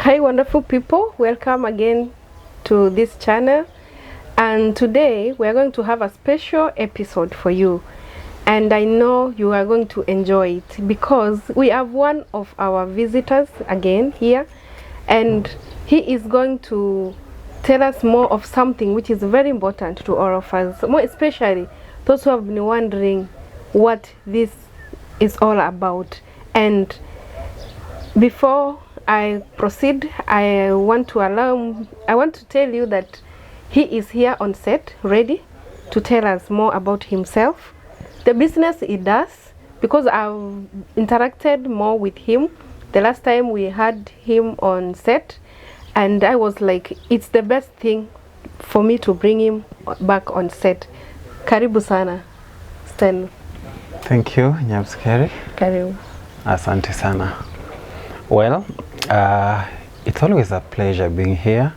Hi wonderful people, welcome again to this channel, and today we are going to have a special episode for you, and I know you are going to enjoy it because we have one of our visitors again here, and he is going to tell us more of something which is very important to all of us, more especially those who have been wondering what this is all about. And before I proceed, I want to tell you that he is here on set, ready to tell us more about himself, the business he does, because I've interacted more with him the last time we had him on set, and I was like, it's the best thing for me to bring him back on set. Karibu sana, Stan. Thank you, Nyamskeri. Karibu. Asante sana. Well, it's always a pleasure being here,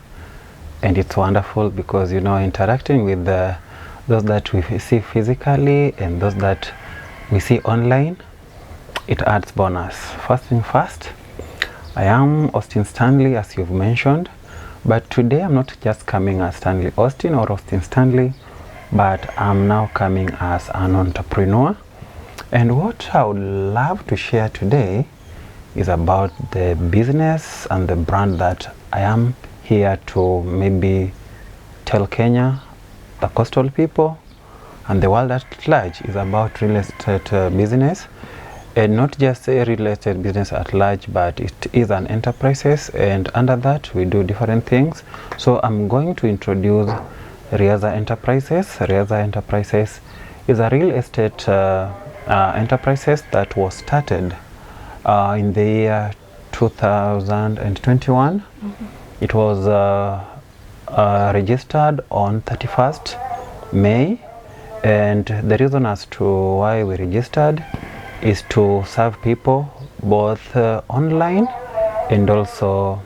and it's wonderful because, you know, interacting with those that we see physically and those that we see online, it adds bonus. First thing first, I am Austin Stanley, as you've mentioned, but today I'm not just coming as Stanley Austin or Austin Stanley, but I'm now coming as an entrepreneur. And what I would love to share today is about the business and the brand that I am here to maybe tell Kenya, the coastal people, and the world at large is about real estate business, and not just a real estate business at large, but it is an enterprises, and under that we do different things. So I'm going to introduce Riaza Enterprises. Riaza Enterprises is a real estate enterprises that was started in the year 2021. It was registered on 31st May, and the reason as to why we registered is to serve people both online and also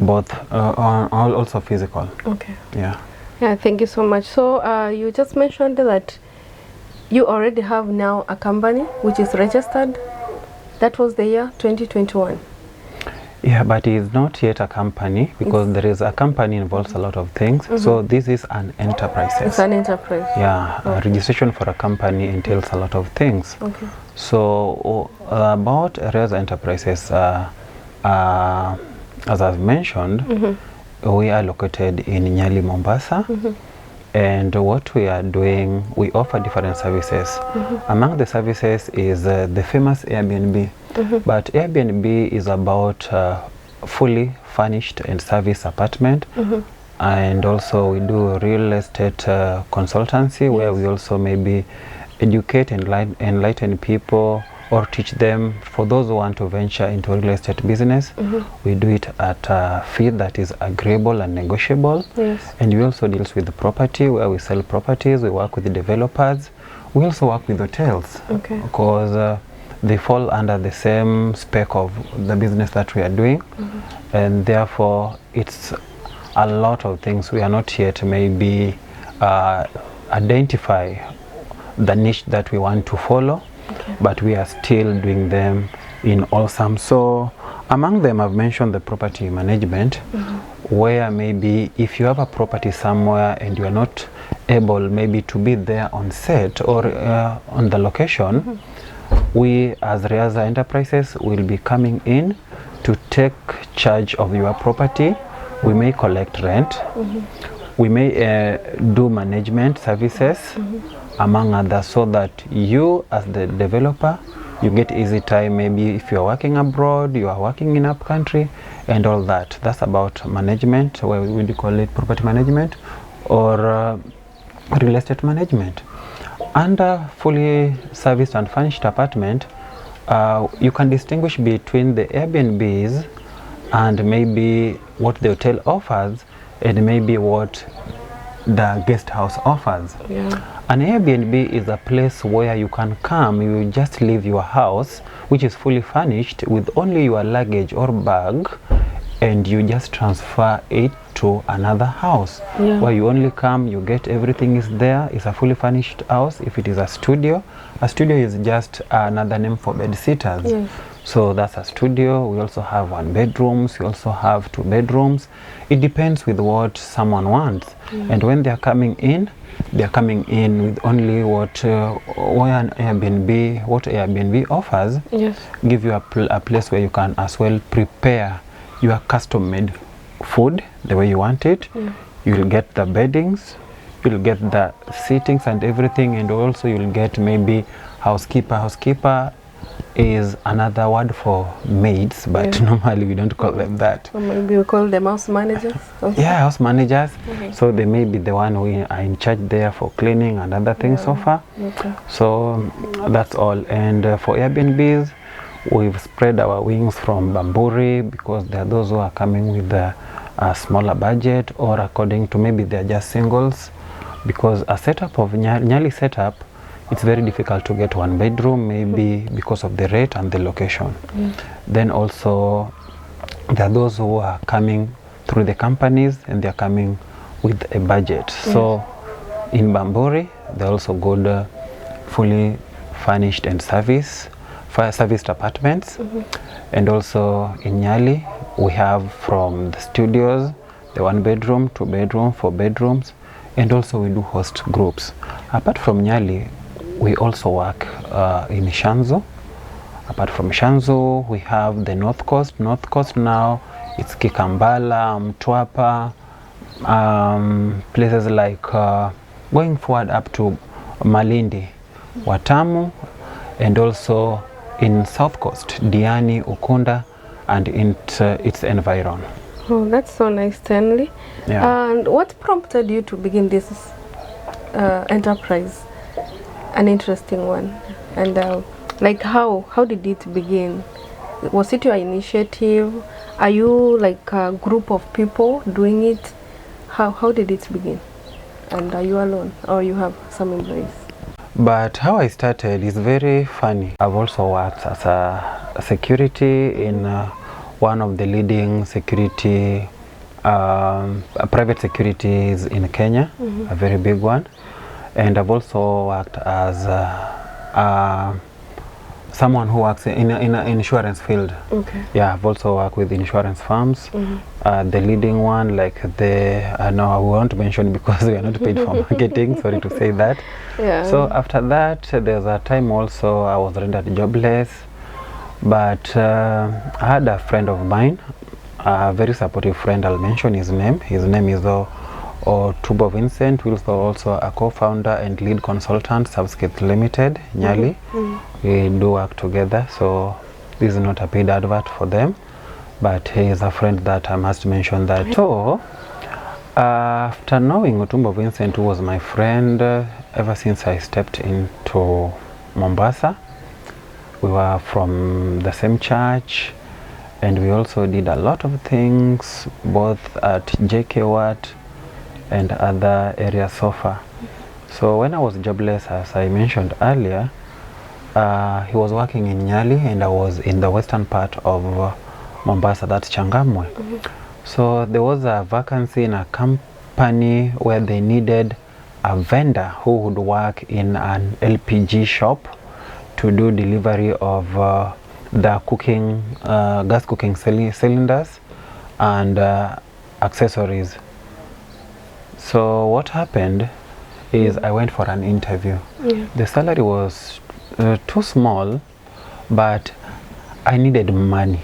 also physical. Okay. Yeah, Thank you so much. So you just mentioned that you already have now a company which is registered. That was the year 2021. Yeah, but it is not yet a company because there is a company involves a lot of things. So this is an enterprise. It's an enterprise. Yeah, registration for a company entails a lot of things. Okay. So about Riaza Enterprises, as I've mentioned, we are located in Nyali, Mombasa. And what we are doing, we offer different services. Among the services is the famous Airbnb. But Airbnb is about fully furnished and service apartment. And also we do real estate consultancy, where we also maybe educate and enlighten people or teach them. For those who want to venture into real estate business, we do it at a fee that is agreeable and negotiable. Yes. And we also deal with the property, where we sell properties. We work with the developers. We also work with hotels, because they fall under the same spec of the business that we are doing. And therefore it's a lot of things. We are not yet maybe identify the niche that we want to follow. But we are still doing them in awesome. So among them, I've mentioned the property management, where maybe if you have a property somewhere and you are not able maybe to be there on set or on the location, we as Riaza Enterprises will be coming in to take charge of your property. We may collect rent, we may do management services, among others, so that you as the developer, you get easy time. Maybe if you are working abroad, you are working in up country, and all that. That's about management, where we call it property management or real estate management. Under fully serviced and furnished apartment, you can distinguish between the Airbnbs and maybe what the hotel offers and maybe what the guest house offers. An Airbnb is a place where you can come, you just leave your house, which is fully furnished with only your luggage or bag, and you just transfer it to another house, where you only come, you get everything is there. It's a fully furnished house. If it is a studio is just another name for bed sitters. So that's a studio. We also have 1 bedrooms. We also have 2 bedrooms. It depends with what someone wants. And when they are coming in with only what Airbnb offers. Yes. Give you a place where you can as well prepare your custom-made food the way you want it. You'll get the beddings, you'll get the seatings and everything, and also you'll get maybe housekeeper. Housekeeper is another word for maids, but normally we don't call them that. Or maybe we call them house managers also. Yeah, house managers. So they may be the one who are in charge there for cleaning and other things so far. So that's all. And for Airbnbs, we've spread our wings from Bamburi, because there are those who are coming with a smaller budget, or according to maybe they're just singles, because a setup of Nyali setup, it's very difficult to get 1 bedroom, maybe because of the rate and the location. Then also there are those who are coming through the companies, and they're coming with a budget. So in Bamburi, they're also good fully furnished and serviced apartments. And also in Nyali, we have from the studios, the 1 bedroom, 2 bedroom, 4 bedrooms, and also we do host groups. Apart from Nyali, we also work in Shanzu. Apart from Shanzu, we have the North Coast. North Coast now, it's Kikambala, Mtwapa, places like going forward up to Malindi, Watamu, and also in South Coast, Diani, Ukunda, and its environ. Oh, that's so nice, Stanley. And what prompted you to begin this enterprise? An interesting one. And like how did it begin? Was it your initiative? Are you like a group of people doing it? How did it begin? And are you alone, or you have some employees? But how I started is very funny. I've also worked as a security in one of the leading security private securities in Kenya, a very big one. And I've also worked as someone who works in insurance field. Yeah, I've also worked with insurance firms. The leading one, like no, I won't mention because we are not paid for marketing. Sorry to say that. So after that, there's a time also I was rendered jobless. But I had a friend of mine, a very supportive friend. I'll mention his name. His name is Tubo Vincent, who is also a co-founder and lead consultant, Subskit Limited, Nyali. We do work together, so this is not a paid advert for them, but he is a friend that I must mention that. So, after knowing Utumbo Vincent, who was my friend ever since I stepped into Mombasa, we were from the same church, and we also did a lot of things, both at JK Watt and other areas so far. So when I was jobless, as I mentioned earlier, he was working in Nyali, and I was in the western part of Mombasa, that's Changamwe. So there was a vacancy in a company where they needed a vendor who would work in an LPG shop to do delivery of the cooking, gas cooking cylinders and accessories. So what happened is I went for an interview. The salary was too small, but I needed money.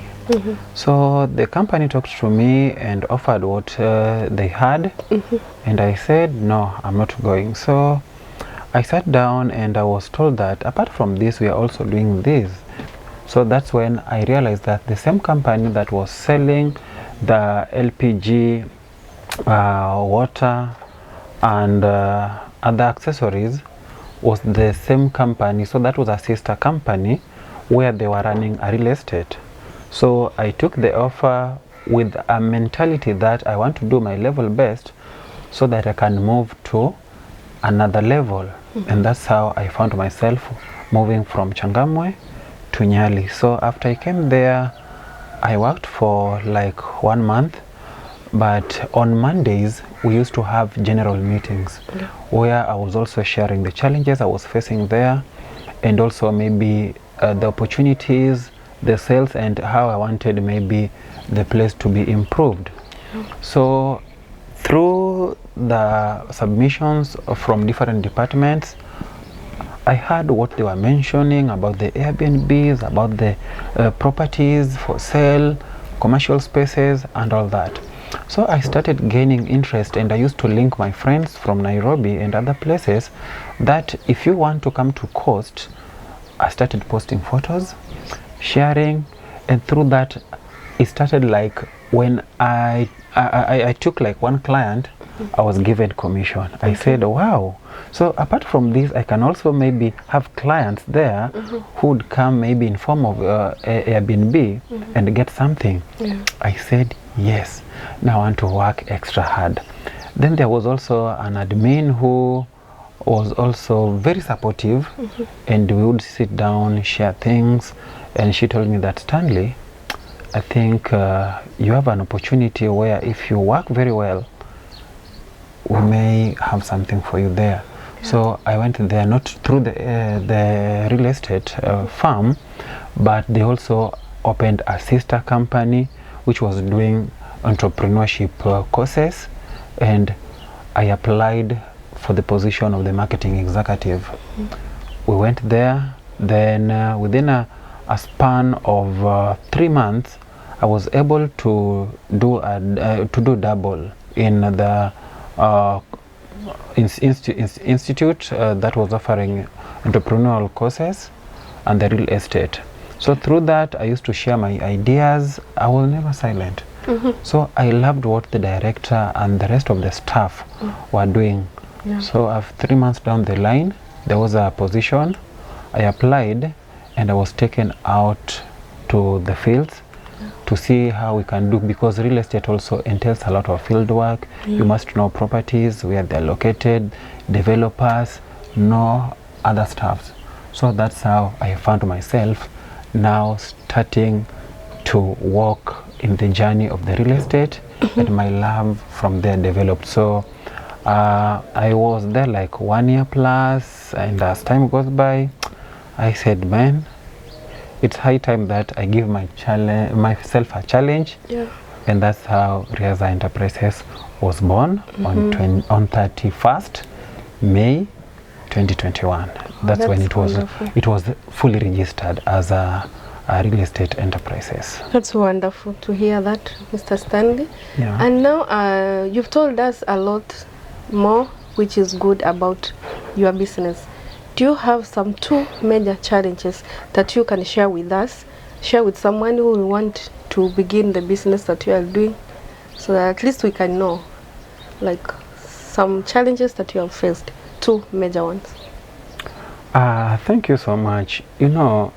So the company talked to me and offered what they had, and I said, no, I'm not going. So I sat down and I was told that apart from this, we are also doing this. So that's when I realized that the same company that was selling the LPG, water, and other accessories was the same company. So that was a sister company where they were running a real estate. So I took the offer with a mentality that I want to do my level best so that I can move to another level. And that's how I found myself moving from Changamwe to Nyali. So after I came there, I worked for like 1 month, but on Mondays we used to have general meetings where I was also sharing the challenges I was facing there, and also maybe the opportunities the sales and how I wanted maybe the place to be improved. So through the submissions from different departments, I heard what they were mentioning about the Airbnbs, about the properties for sale, commercial spaces and all that. So I started gaining interest, and I used to link my friends from Nairobi and other places that if you want to come to Coast, I started posting photos, sharing, and through that it started like when I took like one client, I was given commission. I said, wow. So apart from this, I can also maybe have clients there who would come maybe in form of Airbnb and get something. I said, yes, now I want to work extra hard. Then there was also an admin who was also very supportive, and we would sit down, share things, and she told me that, Stanley, I think you have an opportunity where if you work very well, we may have something for you there. So I went there not through the real estate firm, but they also opened a sister company which was doing entrepreneurship courses, and I applied for the position of the marketing executive. We went there, then within a span of 3 months, I was able to do double in the institute that was offering entrepreneurial courses and the real estate. So through that, I used to share my ideas. I was never silent. So I loved what the director and the rest of the staff were doing. So 3 months down the line, there was a position. I applied, and I was taken out to the fields to see how we can do, because real estate also entails a lot of field work. You must know properties, where they're located, developers, know other stuff. So that's how I found myself now starting to walk in the journey of the real estate, and my love from there developed. So I was there like 1 year plus, and as time goes by, I said, man, it's high time that I give myself a challenge. And that's how Riaza Enterprises was born on 31st May 2021. That's when it was fully registered as a real estate enterprises. That's wonderful to hear that, Mr. Stanley. And now you've told us a lot more, which is good about your business. Do you have some 2 major challenges that you can share with us, share with someone who will want to begin the business that you are doing, so that at least we can know like some challenges that you have faced, 2 major ones? Thank you so much. You know,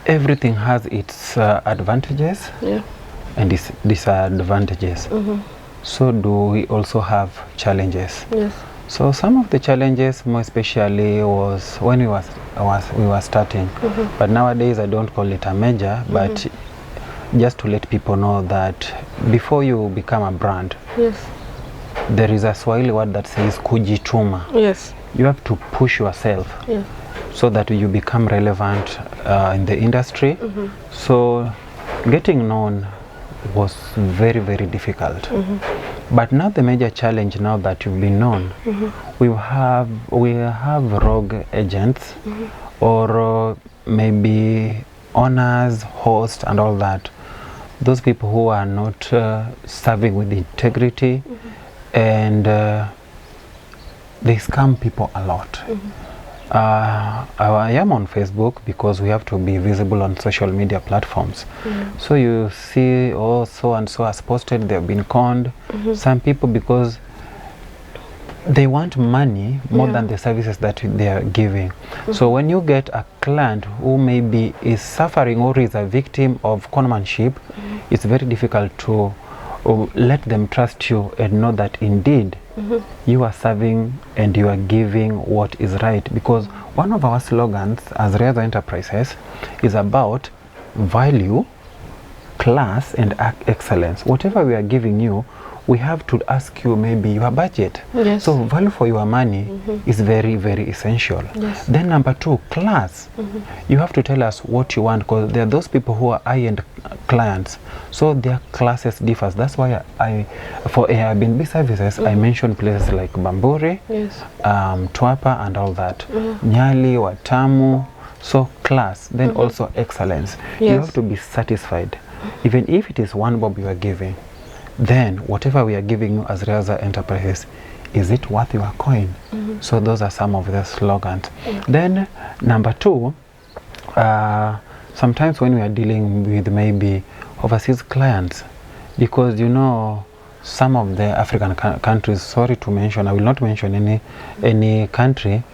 everything has its advantages and its disadvantages. So do we also have challenges? So some of the challenges, more especially, was when we were starting. But nowadays I don't call it a major, but just to let people know that before you become a brand, there is a Swahili word that says kujituma. You have to push yourself so that you become relevant in the industry. So getting known was very, very difficult. But now the major challenge, now that you've been known, we have rogue agents or maybe owners, hosts and all that. Those people who are not serving with integrity, and they scam people a lot. I am on Facebook because we have to be visible on social media platforms. So you see, oh, so and so has posted, they've been conned. Some people, because they want money more than the services that they are giving. So when you get a client who maybe is suffering or is a victim of conmanship, it's very difficult to let them trust you and know that indeed you are serving and you are giving what is right. Because one of our slogans as Riaza Enterprises is about value class and excellence. Whatever we are giving you, we have to ask you maybe your budget. Yes. So value for your money is very, very essential. Yes. Then number 2, class. You have to tell us what you want, because there are those people who are high-end clients, so their classes differs. That's why for Airbnb services, I mentioned places like Bamburi, Yes. Twapa and all that, Nyali, Watamu. So class, then also excellence. You Yes. have to be satisfied. Even if it is 1 bob you are giving, then whatever we are giving you as Rehaza Enterprises, is it worth your coin? So those are some of the slogans. Then number 2, sometimes when we are dealing with maybe overseas clients, because you know some of the African countries, sorry to mention, I will not mention any country,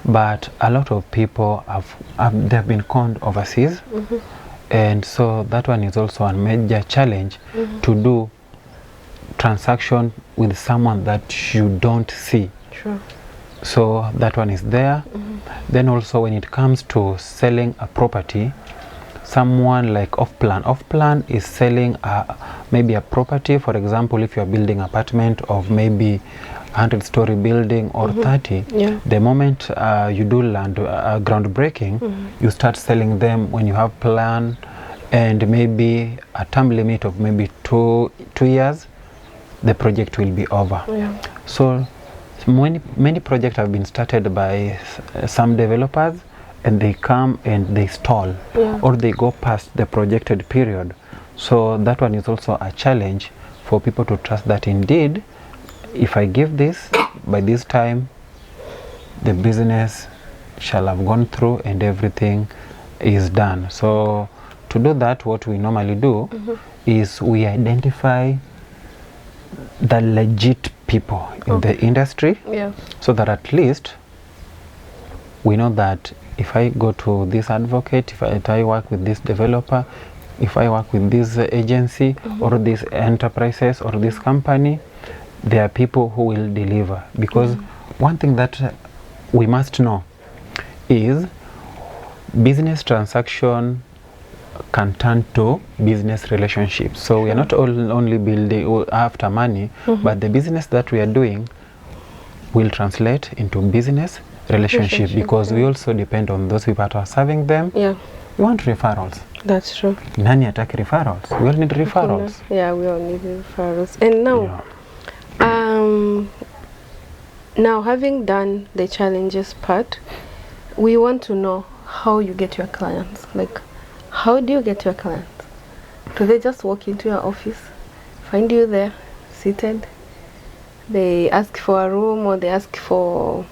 but a lot of people they have been conned overseas, and so that one is also a major challenge to do transaction with someone that you don't see. Sure. So that one is there. Then also when it comes to selling a property, someone like off-plan is selling maybe a property. For example, if you are building apartment of maybe 100-story building or 30, Yeah. the moment you do land groundbreaking, you start selling them when you have plan and maybe a term limit of maybe 2 years, the project will be over. Yeah. So many projects have been started by some developers, and they come and they stall, or they go past the projected period. So that one is also a challenge for people to trust that indeed, if I give this, by this time, the business shall have gone through and everything is done. So to do that, what we normally do is we identify the legit people in the industry, Yeah. so that at least we know that if I go to this advocate, if I work with this developer, if I work with this agency or these enterprises or this company, there are people who will deliver. Because one thing that we must know is business transaction can turn to business relationships. So we are not only building after money, but the business that we are doing will translate into business relationship, because we also depend on those people that are serving them. Yeah. We want referrals. That's true. Nani ataki referrals? We all need referrals. Yeah, we all need referrals. And now, Yeah. now having done the challenges part, we want to know how you get your clients. Like, how do you get your clients? Do they just walk into your office, find you there, seated? They ask for a room, or they ask for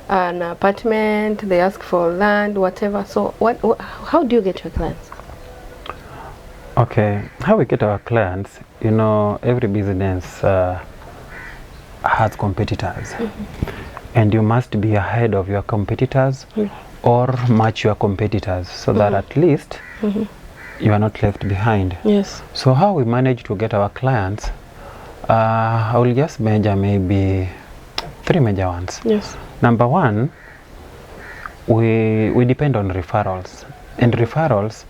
an apartment, they ask for land, whatever. So how do you get your clients? Okay, how we get our clients, you know, every business has competitors, and you must be ahead of your competitors or match your competitors, so that at least you are not left behind. Yes. So how we manage to get our clients, I will just measure maybe 3 major ones. Yes. Number 1, we depend on referrals, and referrals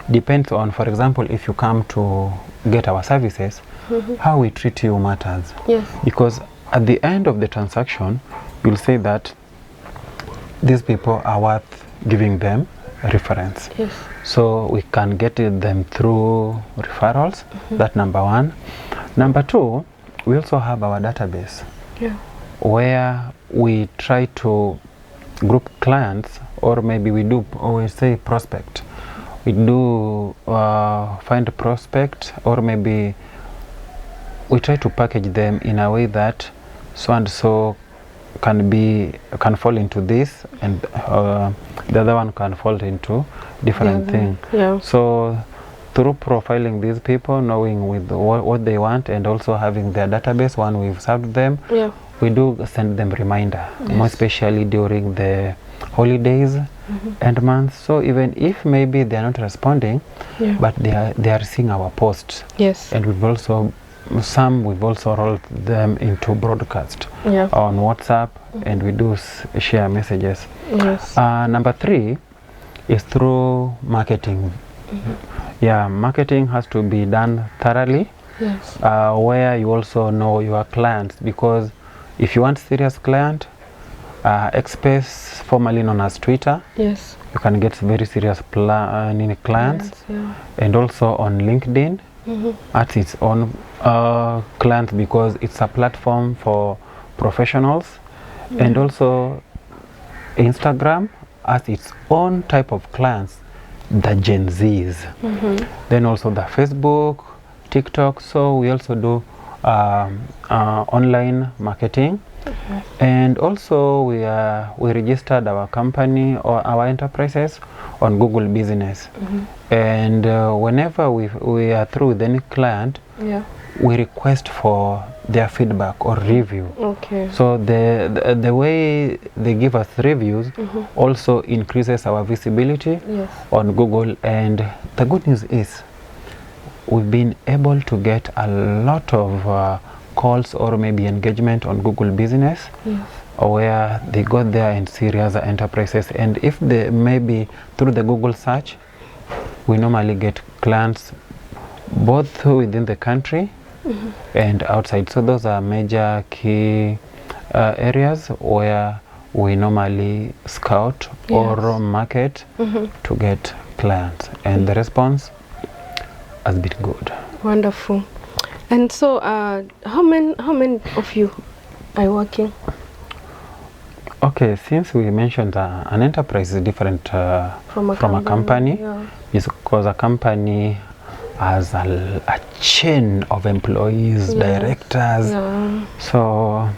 depends on, for example, if you come to get our services, how we treat you matters. Yes. Because at the end of the transaction, you'll say that these people are worth giving them a reference. Yes. So we can get them through referrals. That's number 1. Number 2, we also have our database, Yeah. where we try to group clients, or maybe we do always say prospect. We do find a prospect, or maybe we try to package them in a way that so and so can fall into this, and the other one can fall into different thing. Yeah. So through profiling these people, knowing with what they want, and also having their database, one we've served them, Yeah. we do send them reminder, more especially during the holidays and months. So even if maybe they are not responding, but they are seeing our posts. Yes. And we've also rolled them into broadcast on WhatsApp, and we do share messages. Yes. Number 3 is through marketing. Yeah, marketing has to be done thoroughly. Yes. Where you also know your clients, because if you want serious client, Xspace, formerly known as Twitter, Yes. you can get very serious clients, Yeah. and also on LinkedIn at its own clients, because it's a platform for professionals, and also Instagram has its own type of clients, the Gen Zs. Then also the Facebook, TikTok. So we also do online marketing, and also we registered our company or our enterprises on Google Business. And whenever we are through with any client, Yeah. we request for their feedback or review. Okay. So the way they give us reviews also increases our visibility Yes. on Google. And the good news is we've been able to get a lot of calls or maybe engagement on Google Business, Yes. where they got there and serious enterprises. And if they maybe through the Google search, we normally get clients both within the country and outside. So those are major key areas where we normally scout or market to get clients, and the response has been good. Wonderful. And so, how many of you are working? Okay, since we mentioned an enterprise is different from a company, Yeah. is because a company has a chain of employees, Yes. directors. Yeah. So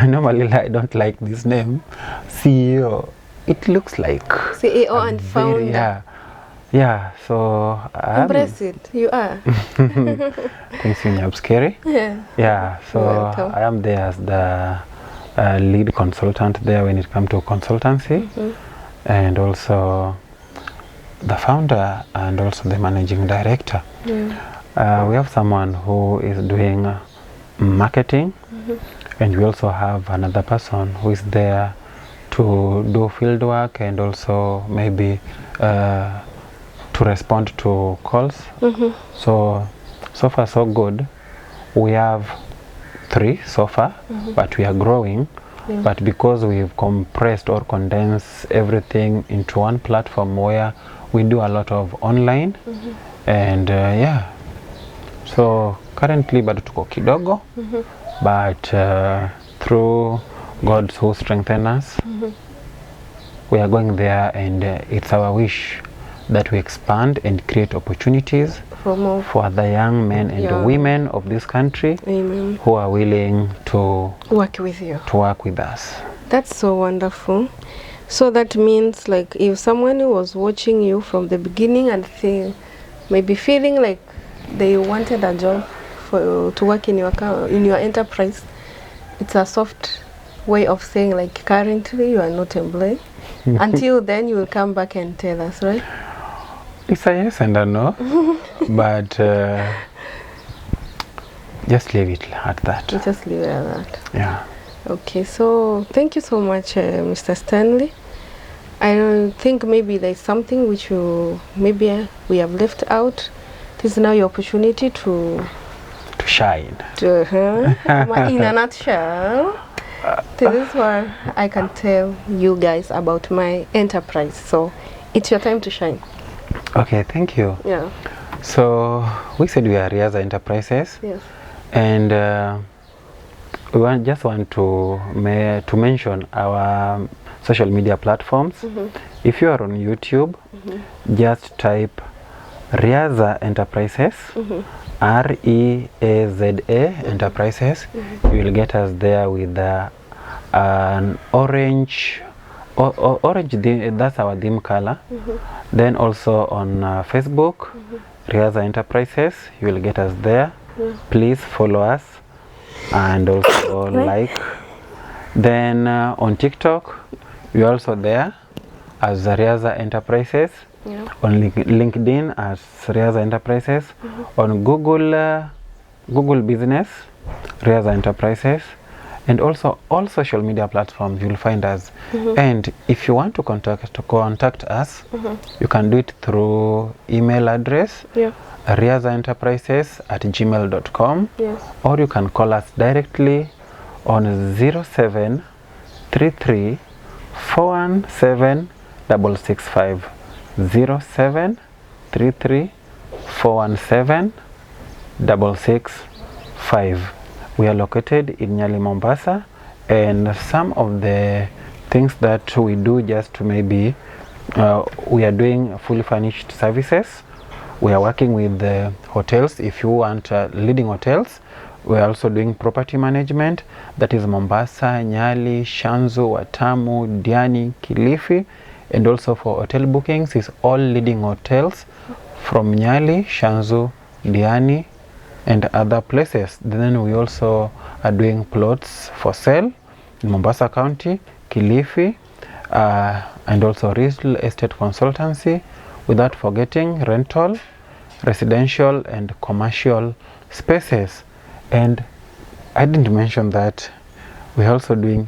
normally I don't like this name, CEO. It looks like CEO a and very- founder. Yeah. So Embrace it. You are. thanks, Nyabskeri. Yeah. Yeah. So Welcome. I am there as the lead consultant there when it comes to consultancy, and also the founder and also the managing director. Yeah. We have someone who is doing marketing, and we also have another person who is there to do field work and also maybe to respond to calls. So far so good. We have 3 so far, but we are growing. Yeah. But because we've compressed or condensed everything into one platform where we do a lot of online, and yeah, so currently bado tuko kidogo, but through God who strengthen us, we are going there, and it's our wish that we expand and create opportunities For more. for the young men and Yeah. women of this country Amen. who are willing to Work with you. work with us. That's so wonderful. So that means, like, if someone was watching you from the beginning and maybe feeling like they wanted a job to work in your enterprise, it's a soft way of saying, like, currently you are not employed. Until then, you will come back and tell us, right? It's a yes and a no, but just leave it at that. We'll just leave it at that. Yeah. Okay, so thank you so much, Mr. Stanley. I think maybe there's something which maybe we have left out. This is now your opportunity to Shine. in a nutshell. This is what I can tell you guys about my enterprise. So it's your time to shine. Okay, thank you. Yeah. So we said we are Riaza Enterprises, Yes. and we just want to mention our social media platforms. If you are on YouTube, just type Riaza Enterprises, REAZA Enterprises. You will get us there with an orange that's our theme color. Then also on Facebook, Riaza Enterprises, you will get us there. Please follow us and also like. Then on TikTok, we're also there as Riaza Enterprises. Yeah. On LinkedIn as Riaza Enterprises. On Google Business, Riaza Enterprises. and also all social media platforms you'll find us. And if you want to contact us, you can do it through email address, Yeah. riazaenterprises@gmail.com, Yes. or you can call us directly on 0733 417 665. 0733 417 665. We are located in Nyali, Mombasa, and some of the things that we do, just to maybe we are doing fully furnished services. We are working with the hotels. If you want leading hotels, we are also doing property management, that is Mombasa, Nyali, Shanzu, Watamu, Diani, Kilifi, and also for hotel bookings is all leading hotels from Nyali, Shanzu, Diani, and other places. Then we also are doing plots for sale in Mombasa County, Kilifi, and also real estate consultancy, without forgetting rental, residential, and commercial spaces. And I didn't mention that we're also doing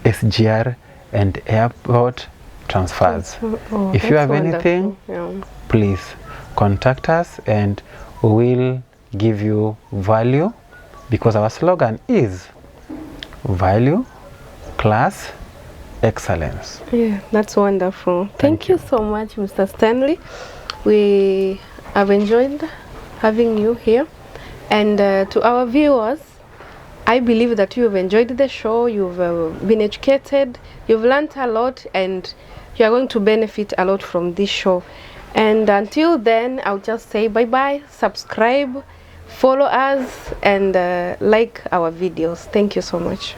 SGR and airport transfers. Oh, If you that's have anything, wonderful. Yeah. please contact us and we will give you value, because our slogan is value, class, excellence. Yeah, that's wonderful. Thank you so much, Mr. Stanley. We have enjoyed having you here. And to our viewers, I believe that you have enjoyed the show, you've been educated, you've learned a lot, and you are going to benefit a lot from this show. And until then, I'll just say bye-bye, subscribe, follow us, and like our videos. Thank you so much.